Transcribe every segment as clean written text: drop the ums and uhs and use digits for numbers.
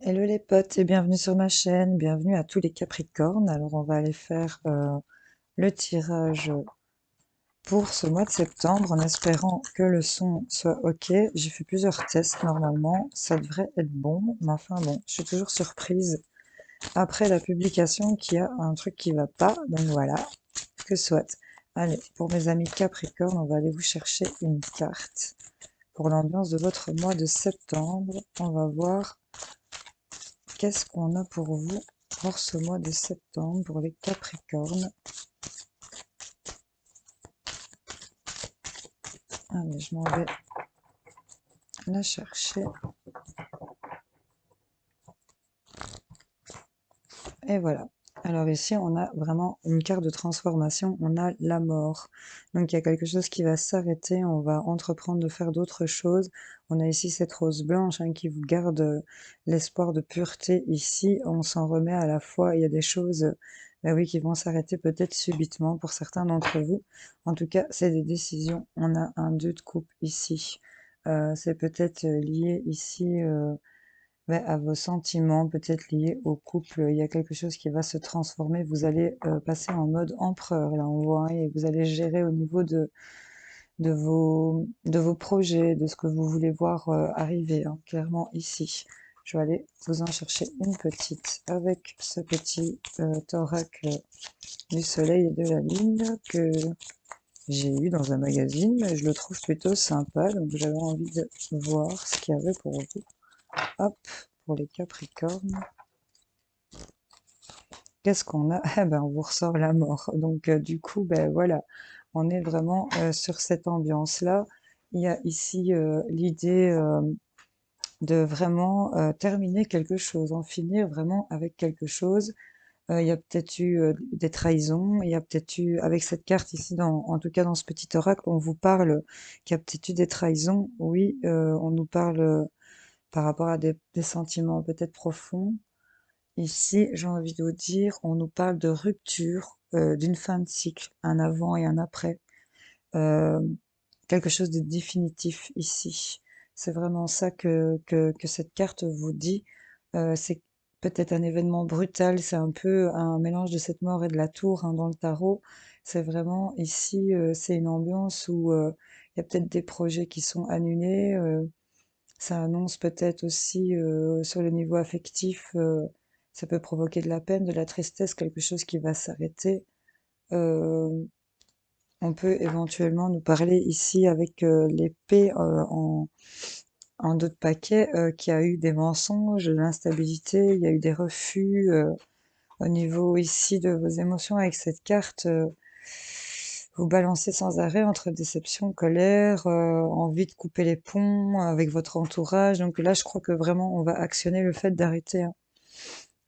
Hello les potes et bienvenue sur ma chaîne, bienvenue à tous les Capricornes. Alors on va aller faire le tirage pour ce mois de septembre en espérant que le son soit ok. J'ai fait plusieurs tests normalement, ça devrait être bon, mais enfin bon, je suis toujours surprise après la publication qu'il y a un truc qui va pas, donc voilà, que soit. Allez, pour mes amis Capricornes, on va aller vous chercher une carte. Pour l'ambiance de votre mois de septembre, on va voir qu'est-ce qu'on a pour vous pour ce mois de septembre pour les Capricornes. Allez, je m'en vais la chercher. Et voilà. Alors ici, on a vraiment une carte de transformation. On a la mort. Donc il y a quelque chose qui va s'arrêter. On va entreprendre de faire d'autres choses. On a ici cette rose blanche qui vous garde l'espoir de pureté. Ici, on s'en remet à la fois. Il y a des choses, ben oui, qui vont s'arrêter peut-être subitement pour certains d'entre vous. En tout cas, c'est des décisions. On a un 2 de coupe ici. C'est peut-être lié ici. Ouais, à vos sentiments, peut-être liés au couple, il y a quelque chose qui va se transformer. Vous allez passer en mode empereur, là, on voit, et vous allez gérer au niveau de vos projets, de ce que vous voulez voir arriver, clairement ici. Je vais aller vous en chercher une petite avec ce petit thoracle du soleil et de la lune que j'ai eu dans un magazine, mais je le trouve plutôt sympa, donc j'avais envie de voir ce qu'il y avait pour vous. Hop, pour les Capricornes. Qu'est-ce qu'on a? Eh ben, on vous ressort la mort. Donc, du coup, ben voilà, on est vraiment sur cette ambiance-là. Il y a ici l'idée de vraiment terminer quelque chose, en finir vraiment avec quelque chose. Il y a peut-être eu des trahisons, il y a peut-être eu, avec cette carte ici, en tout cas dans ce petit oracle, on vous parle qu'il y a peut-être eu des trahisons. Oui, on nous parle par rapport à des sentiments peut-être profonds. Ici, j'ai envie de vous dire, on nous parle de rupture, d'une fin de cycle, un avant et un après, euh, quelque chose de définitif ici. C'est vraiment ça que cette carte vous dit. C'est peut-être un événement brutal, c'est un peu un mélange de cette mort et de la tour dans le tarot. C'est vraiment ici, c'est une ambiance où il y a peut-être des projets qui sont annulés. Ça annonce peut-être aussi sur le niveau affectif, ça peut provoquer de la peine, de la tristesse, quelque chose qui va s'arrêter. Euh, on peut éventuellement nous parler ici avec l'épée en dos de paquet, qui a eu des mensonges, de l'instabilité, il y a eu des refus au niveau ici de vos émotions avec cette carte. Vous balancez sans arrêt entre déception, colère, envie de couper les ponts avec votre entourage. Donc là, je crois que vraiment, on va actionner le fait d'arrêter.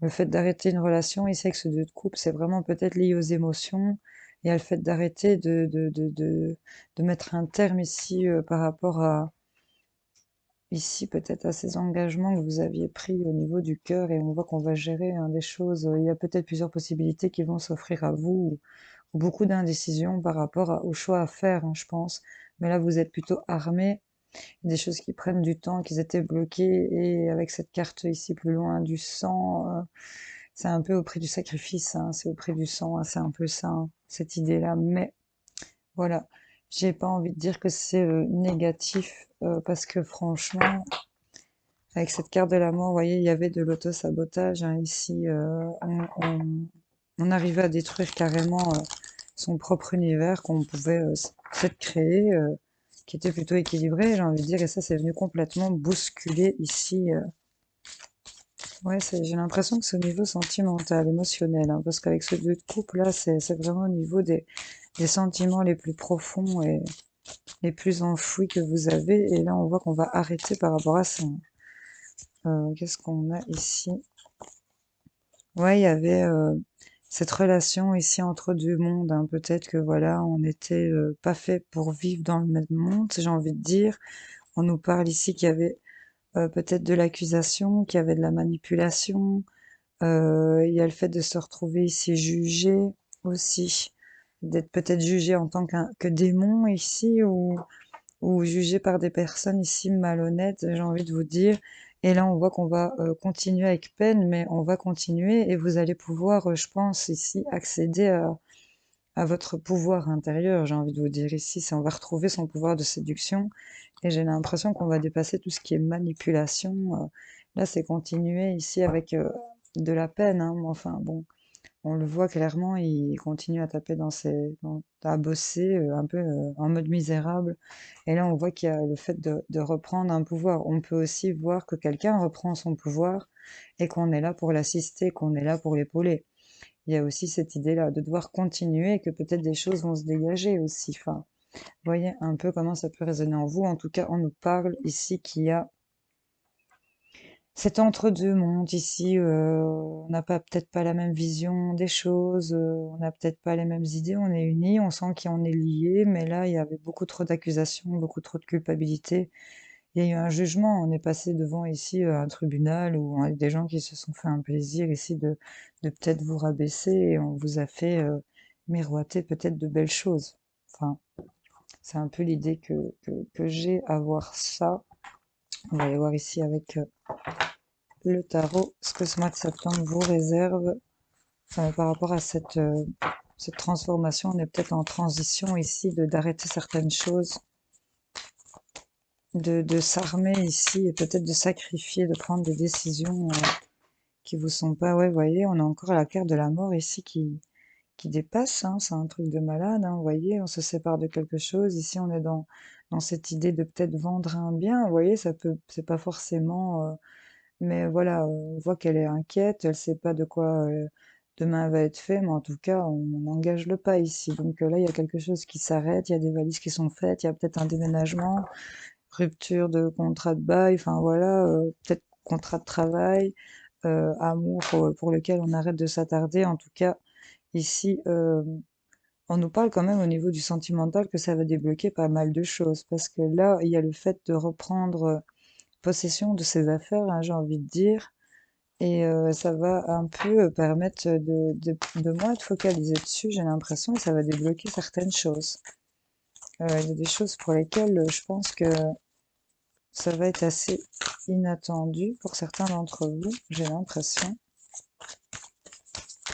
Le fait d'arrêter une relation, ici avec ce 2 de coupe, c'est vraiment peut-être lié aux émotions et à le fait d'arrêter de mettre un terme ici par rapport à, ici peut-être à ces engagements que vous aviez pris au niveau du cœur et on voit qu'on va gérer des choses. Il y a peut-être plusieurs possibilités qui vont s'offrir à vous ou beaucoup d'indécision par rapport aux choix à faire, je pense. Mais là, vous êtes plutôt armé, des choses qui prennent du temps, qui étaient bloquées, et avec cette carte ici plus loin du sang, c'est un peu au prix du sacrifice, c'est au prix du sang, c'est un peu ça, cette idée-là. Mais voilà, j'ai pas envie de dire que c'est négatif, parce que franchement, avec cette carte de la mort, vous voyez, il y avait de l'auto-sabotage ici. On arrivait à détruire carrément son propre univers qu'on pouvait peut-être créer, qui était plutôt équilibré, j'ai envie de dire, et ça, c'est venu complètement bousculer ici. Ouais, j'ai l'impression que c'est au niveau sentimental, émotionnel, parce qu'avec ce 2 de coupe là, c'est vraiment au niveau des sentiments les plus profonds et les plus enfouis que vous avez, et là, on voit qu'on va arrêter par rapport à ça. Qu'est-ce qu'on a ici? Ouais, il y avait cette relation ici entre deux mondes, peut-être que voilà, on n'était pas fait pour vivre dans le même monde, j'ai envie de dire. On nous parle ici qu'il y avait peut-être de l'accusation, qu'il y avait de la manipulation. Il y a le fait de se retrouver ici jugé aussi, d'être peut-être jugé en tant que démon ici ou jugé par des personnes ici malhonnêtes, j'ai envie de vous dire. Et là, on voit qu'on va continuer avec peine, mais on va continuer et vous allez pouvoir, je pense, ici, accéder à votre pouvoir intérieur. J'ai envie de vous dire ici, c'est on va retrouver son pouvoir de séduction et j'ai l'impression qu'on va dépasser tout ce qui est manipulation. Là, c'est continuer ici avec de la peine, hein, mais enfin bon, on le voit clairement, il continue à taper à bosser un peu en mode misérable. Et là, on voit qu'il y a le fait de reprendre un pouvoir. On peut aussi voir que quelqu'un reprend son pouvoir et qu'on est là pour l'assister, qu'on est là pour l'épauler. Il y a aussi cette idée-là de devoir continuer et que peut-être des choses vont se dégager aussi. Enfin, vous voyez un peu comment ça peut résonner en vous. En tout cas, on nous parle ici qu'il y a cet entre-deux mondes ici. On n'a pas peut-être pas la même vision des choses, on n'a peut-être pas les mêmes idées, on est unis, on sent qu'on est liés, mais là, il y avait beaucoup trop d'accusations, beaucoup trop de culpabilité. Il y a eu un jugement, on est passé devant ici un tribunal où avec des gens qui se sont fait un plaisir ici de peut-être vous rabaisser et on vous a fait miroiter peut-être de belles choses. Enfin, c'est un peu l'idée que j'ai à voir ça. On va aller voir ici avec le tarot, ce que ce mois de septembre vous réserve par rapport à cette transformation. On est peut-être en transition ici d'arrêter certaines choses, de s'armer ici et peut-être de sacrifier, de prendre des décisions qui vous sont pas. Ouais, vous voyez, on a encore la carte de la mort ici qui dépasse, hein, c'est un truc de malade, hein, vous voyez, on se sépare de quelque chose. Ici, on est dans cette idée de peut-être vendre un bien, vous voyez, c'est pas forcément. Mais voilà, on voit qu'elle est inquiète, elle sait pas de quoi demain va être fait, mais en tout cas, on n'engage le pas ici. Donc là, il y a quelque chose qui s'arrête, il y a des valises qui sont faites, il y a peut-être un déménagement, rupture de contrat de bail, enfin voilà, peut-être contrat de travail, amour pour lequel on arrête de s'attarder. En tout cas, ici, on nous parle quand même au niveau du sentimental que ça va débloquer pas mal de choses, parce que là, il y a le fait de reprendre possession de ses affaires, hein, j'ai envie de dire. Et ça va un peu permettre de moins être focalisé dessus, j'ai l'impression, et ça va débloquer certaines choses. Il y a des choses pour lesquelles je pense que ça va être assez inattendu pour certains d'entre vous, j'ai l'impression.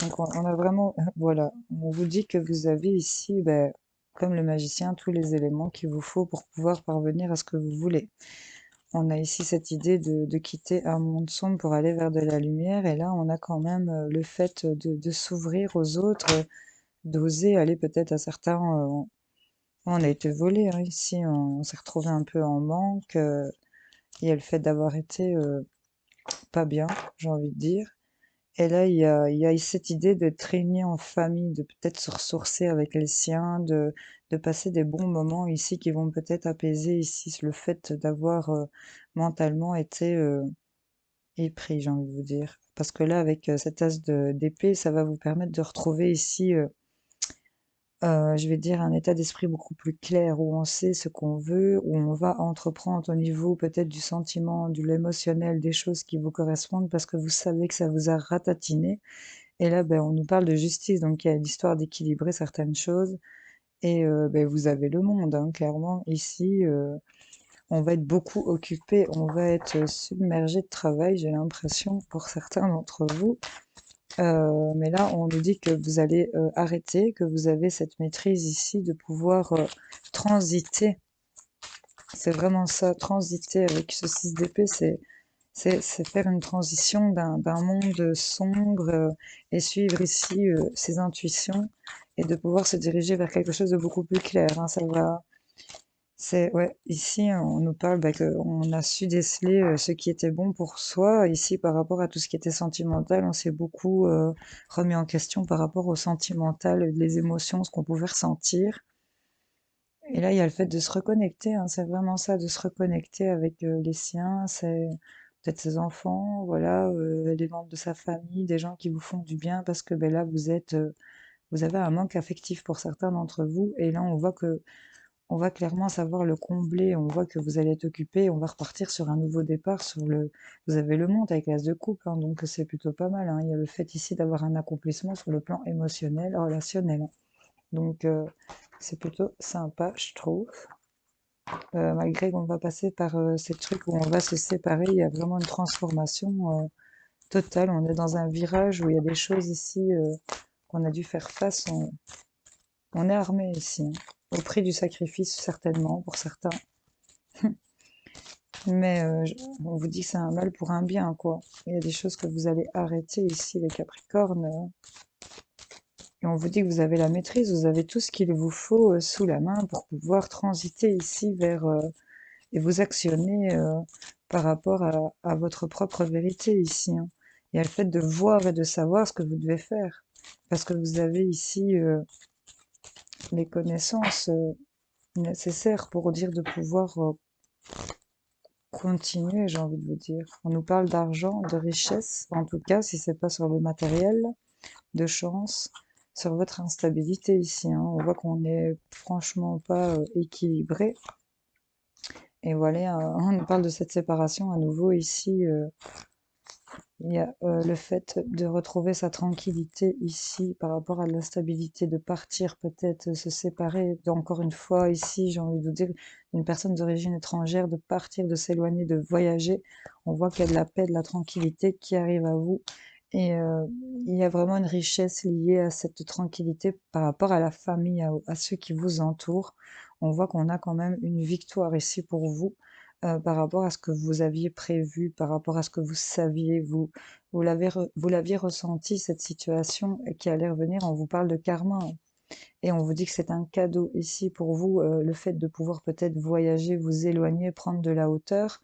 Donc on a vraiment, voilà, on vous dit que vous avez ici, ben, comme le magicien, tous les éléments qu'il vous faut pour pouvoir parvenir à ce que vous voulez. On a ici cette idée de quitter un monde sombre pour aller vers de la lumière, et là on a quand même le fait de s'ouvrir aux autres, d'oser aller peut-être à certains. On a été volé hein, ici, on s'est retrouvé un peu en manque. Il y a le fait d'avoir été pas bien, j'ai envie de dire. Et là, il y a cette idée de traîner en famille, de peut-être se ressourcer avec les siens, de passer des bons moments ici qui vont peut-être apaiser ici le fait d'avoir mentalement été épris, j'ai envie de vous dire. Parce que là, avec cet as d'épée, ça va vous permettre de retrouver ici, je vais dire, un état d'esprit beaucoup plus clair, où on sait ce qu'on veut, où on va entreprendre au niveau peut-être du sentiment, de l'émotionnel, des choses qui vous correspondent, parce que vous savez que ça vous a ratatiné. Et là, ben, on nous parle de justice, donc il y a l'histoire d'équilibrer certaines choses. Et ben, vous avez le monde, hein, clairement. Ici, on va être beaucoup occupé, on va être submergé de travail, j'ai l'impression, pour certains d'entre vous. Mais là, on nous dit que vous allez arrêter, que vous avez cette maîtrise ici de pouvoir transiter. C'est vraiment ça, transiter avec ce 6 d'épée, c'est faire une transition d'un monde sombre et suivre ici ses intuitions et de pouvoir se diriger vers quelque chose de beaucoup plus clair, hein. Ça va, ouais, ici on nous parle bah, qu'on a su déceler ce qui était bon pour soi. Ici, par rapport à tout ce qui était sentimental, on s'est beaucoup remis en question par rapport au sentimental, les émotions, ce qu'on pouvait ressentir. Et là, il y a le fait de se reconnecter, hein, c'est vraiment ça, de se reconnecter avec les siens, c'est peut-être ses enfants, voilà, les membres de sa famille, des gens qui vous font du bien, parce que ben là, vous avez un manque affectif pour certains d'entre vous, et là, on voit que on va clairement savoir le combler, on voit que vous allez être occupé, on va repartir sur un nouveau départ, vous avez le monde avec l'as de coupe, hein, donc c'est plutôt pas mal, hein. Il y a le fait ici d'avoir un accomplissement sur le plan émotionnel, relationnel, hein. Donc c'est plutôt sympa, je trouve. Malgré qu'on va passer par ces trucs où on va se séparer, il y a vraiment une transformation totale. On est dans un virage où il y a des choses ici qu'on a dû faire face. On est armé ici, hein, au prix du sacrifice certainement pour certains. Mais on vous dit que c'est un mal pour un bien, quoi. Il y a des choses que vous allez arrêter ici, les Capricornes. Et on vous dit que vous avez la maîtrise, vous avez tout ce qu'il vous faut sous la main pour pouvoir transiter ici vers et vous actionner par rapport à votre propre vérité ici, hein. Il y a le fait de voir et de savoir ce que vous devez faire. Parce que vous avez ici les connaissances nécessaires pour dire de pouvoir continuer, j'ai envie de vous dire. On nous parle d'argent, de richesse, en tout cas, si c'est pas sur le matériel, de chance, sur votre instabilité ici, hein. On voit qu'on n'est franchement pas équilibré. Et voilà, on nous parle de cette séparation à nouveau ici. Il y a le fait de retrouver sa tranquillité ici par rapport à l'instabilité, de partir peut-être, se séparer. Encore une fois, ici, j'ai envie de vous dire, une personne d'origine étrangère, de partir, de s'éloigner, de voyager. On voit qu'il y a de la paix, de la tranquillité qui arrive à vous. Et il y a vraiment une richesse liée à cette tranquillité par rapport à la famille, à ceux qui vous entourent. On voit qu'on a quand même une victoire ici pour vous par rapport à ce que vous aviez prévu, par rapport à ce que vous saviez, vous l'aviez ressenti, cette situation qui allait revenir. On vous parle de karma, hein, et on vous dit que c'est un cadeau ici pour vous, le fait de pouvoir peut-être voyager, vous éloigner, prendre de la hauteur.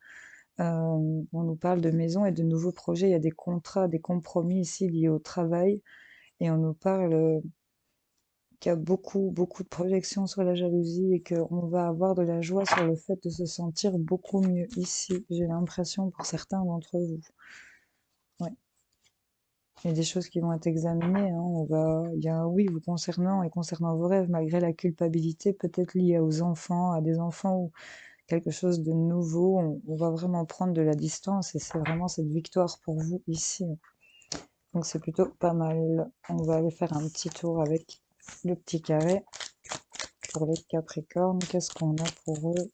On nous parle de maison et de nouveaux projets. Il y a des contrats, des compromis ici liés au travail. Et on nous parle qu'il y a beaucoup, beaucoup de projections sur la jalousie et qu'on va avoir de la joie sur le fait de se sentir beaucoup mieux ici. J'ai l'impression pour certains d'entre vous. Ouais. Il y a des choses qui vont être examinées, hein. Il y a un oui vous concernant et concernant vos rêves, malgré la culpabilité peut-être liée aux enfants, à des enfants ou quelque chose de nouveau. On va vraiment prendre de la distance et c'est vraiment cette victoire pour vous ici. Donc c'est plutôt pas mal. On va aller faire un petit tour avec le petit carré pour les Capricornes. Qu'est-ce qu'on a pour eux?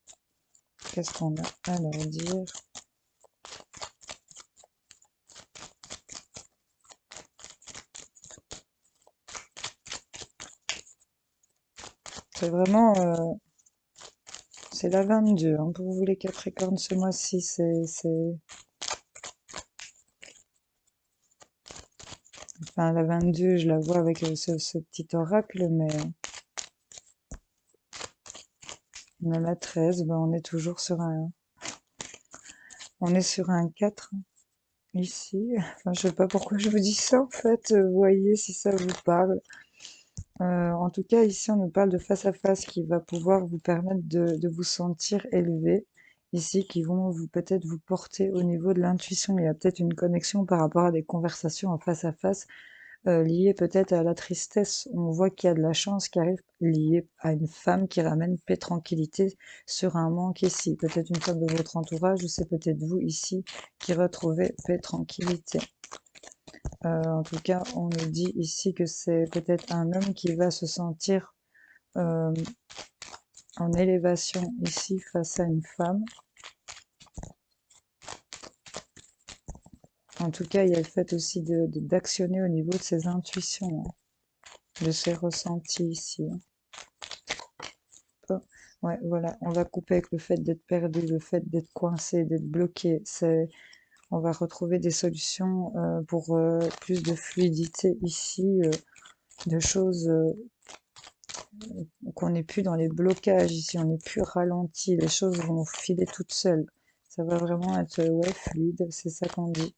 Qu'est-ce qu'on a à leur dire? C'est vraiment c'est la 22 hein, pour vous les Capricornes ce mois-ci. Enfin, la 22, je la vois avec ce petit oracle, mais on a la 13, ben on est toujours sur on est sur un 4 ici. Enfin, je sais pas pourquoi je vous dis ça en fait. Vous voyez si ça vous parle. En tout cas, ici, on nous parle de face à face qui va pouvoir vous permettre de vous sentir élevé. Ici, qui vont vous peut-être vous porter au niveau de l'intuition. Il y a peut-être une connexion par rapport à des conversations en face à face liées peut-être à la tristesse. On voit qu'il y a de la chance qui arrive liée à une femme qui ramène paix, tranquillité sur un manque ici. Peut-être une femme de votre entourage ou c'est peut-être vous ici qui retrouvez paix, tranquillité. En tout cas, on nous dit ici que c'est peut-être un homme qui va se sentir euh, en élévation ici face à une femme. En tout cas, il y a le fait aussi d'actionner au niveau de ses intuitions, hein, de ses ressentis ici, hein. Oh, ouais, voilà, on va couper avec le fait d'être perdu, le fait d'être coincé, d'être bloqué. On va retrouver des solutions pour plus de fluidité ici, de choses qu'on n'est plus dans les blocages ici, on n'est plus ralenti, les choses vont filer toutes seules. Ça va vraiment être ouais, fluide, c'est ça qu'on dit.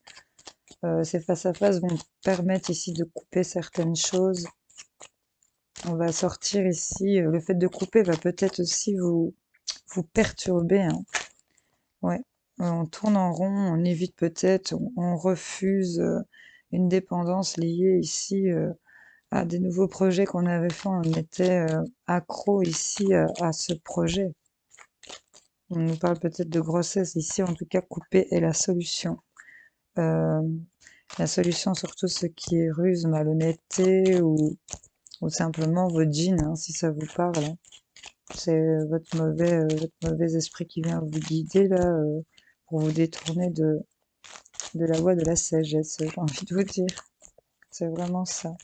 Ces face à face vont permettre ici de couper certaines choses. On va sortir ici, le fait de couper va peut-être aussi vous perturber, hein. Ouais, on tourne en rond, on évite peut-être, on refuse une dépendance liée ici à des nouveaux projets qu'on avait fait. On était accro ici à ce projet. On nous parle peut-être de grossesse ici, en tout cas couper est la solution. Euh, la solution sur tout ce qui est ruse, malhonnêteté ou simplement vos jeans, hein, si ça vous parle, hein. C'est votre mauvais esprit qui vient vous guider là, pour vous détourner de la voie de la sagesse, j'ai envie de vous dire. C'est vraiment ça.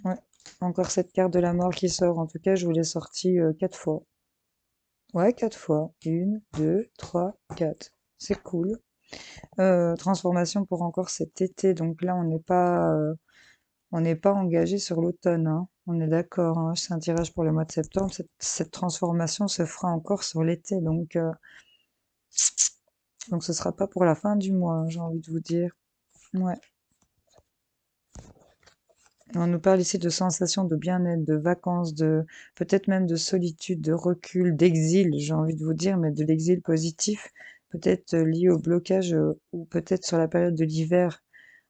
Ouais. Encore cette carte de la mort qui sort. En tout cas, je vous l'ai sortie 4 fois. Ouais, 4 fois. Une, deux, trois, quatre. C'est cool. Transformation pour encore cet été. Donc là, on n'est pas engagé sur l'automne, hein. On est d'accord, hein. C'est un tirage pour le mois de septembre. Cette transformation se fera encore sur l'été. Donc ce sera pas pour la fin du mois, hein, j'ai envie de vous dire. Ouais. On nous parle ici de sensations de bien-être, de vacances, de peut-être même de solitude, de recul, d'exil, j'ai envie de vous dire, mais de l'exil positif, peut-être lié au blocage ou peut-être sur la période de l'hiver.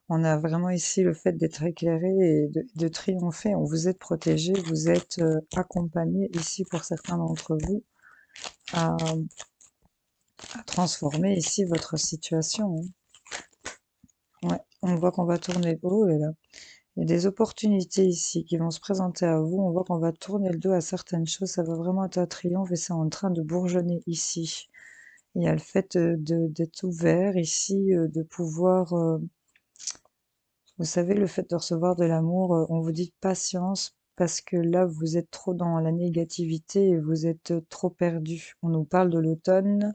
On a vraiment ici le fait d'être éclairé et de triompher. On vous êtes protégé, vous êtes accompagné ici pour certains d'entre vous à, à transformer ici votre situation, hein. Ouais, on voit qu'on va tourner. Oh là là. Il y a des opportunités ici qui vont se présenter à vous. On voit qu'on va tourner le dos à certaines choses. Ça va vraiment être un triomphe et c'est en train de bourgeonner ici. Il y a le fait d'être ouvert ici, de pouvoir, vous savez, le fait de recevoir de l'amour, on vous dit patience parce que là, vous êtes trop dans la négativité et vous êtes trop perdu. On nous parle de l'automne,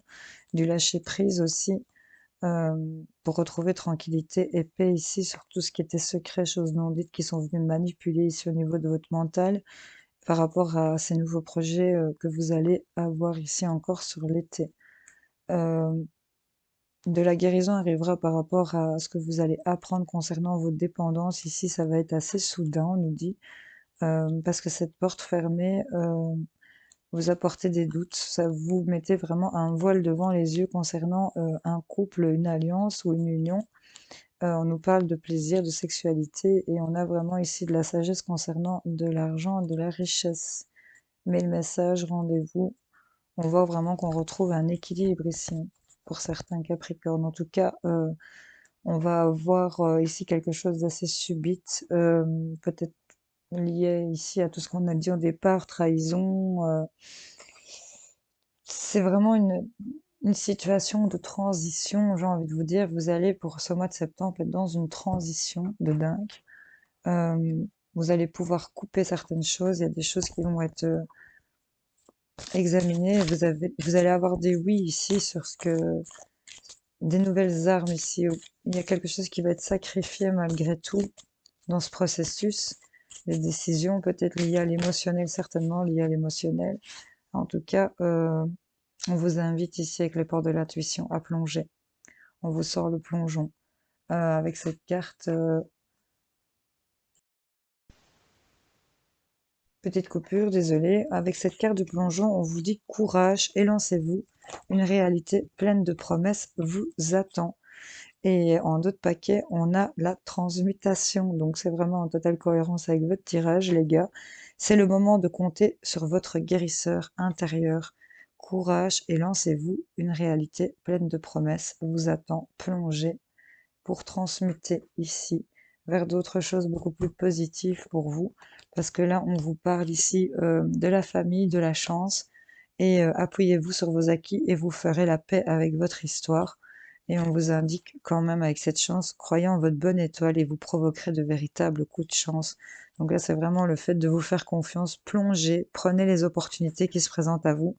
du lâcher prise aussi, pour retrouver tranquillité et paix ici sur tout ce qui était secret, choses non dites qui sont venues manipuler ici au niveau de votre mental par rapport à ces nouveaux projets que vous allez avoir ici encore sur l'été. Euh, de la guérison arrivera par rapport à ce que vous allez apprendre concernant votre dépendance. Ici, ça va être assez soudain, on nous dit, parce que cette porte fermée vous apportez des doutes. Ça vous mettez vraiment un voile devant les yeux concernant un couple, une alliance ou une union. On nous parle de plaisir, de sexualité, et on a vraiment ici de la sagesse concernant de l'argent, de la richesse. Mais le message, rendez-vous, on voit vraiment qu'on retrouve un équilibre ici, hein, pour certains Capricornes. En tout cas, on va avoir ici quelque chose d'assez subite, peut-être lié ici à tout ce qu'on a dit au départ, trahison. C'est vraiment une situation de transition, j'ai envie de vous dire. Vous allez, pour ce mois de septembre, être dans une transition de dingue. Euh, vous allez pouvoir couper certaines choses. Il y a des choses qui vont être examinées. Vous allez avoir des oui ici sur ce que, des nouvelles armes ici. Il y a quelque chose qui va être sacrifié malgré tout dans ce processus. Des décisions peut-être liées à l'émotionnel, certainement liées à l'émotionnel. En tout cas, on vous invite ici avec les portes de l'intuition à plonger. On vous sort le plongeon. Avec cette carte, petite coupure, désolé. Avec cette carte de plongeon, on vous dit courage, élancez-vous. Une réalité pleine de promesses vous attend. Et en d'autres paquets, on a la transmutation. Donc c'est vraiment en totale cohérence avec votre tirage, les gars. C'est le moment de compter sur votre guérisseur intérieur. Courage et lancez-vous. Une réalité pleine de promesses vous attend. Plongez pour transmuter ici vers d'autres choses beaucoup plus positives pour vous. Parce que là, on vous parle ici de la famille, de la chance. Et appuyez-vous sur vos acquis et vous ferez la paix avec votre histoire. Et on vous indique quand même avec cette chance, croyez en votre bonne étoile et vous provoquerez de véritables coups de chance. Donc là, c'est vraiment le fait de vous faire confiance, plongez, prenez les opportunités qui se présentent à vous,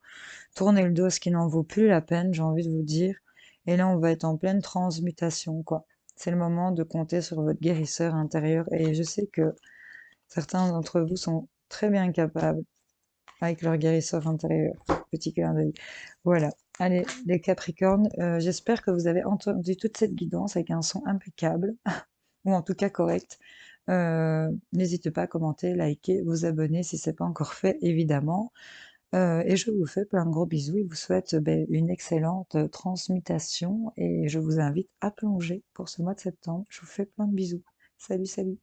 tournez le dos à ce qui n'en vaut plus la peine, j'ai envie de vous dire. Et là, on va être en pleine transmutation, quoi. C'est le moment de compter sur votre guérisseur intérieur. Et je sais que certains d'entre vous sont très bien capables avec leur guérisseur intérieur. Petit clin d'œil. Voilà. Allez, les Capricornes, j'espère que vous avez entendu toute cette guidance avec un son impeccable, ou en tout cas correct. N'hésitez pas à commenter, liker, vous abonner si ce n'est pas encore fait, évidemment. Et je vous fais plein de gros bisous et vous souhaite une excellente transmutation et je vous invite à plonger pour ce mois de septembre. Je vous fais plein de bisous. Salut, salut.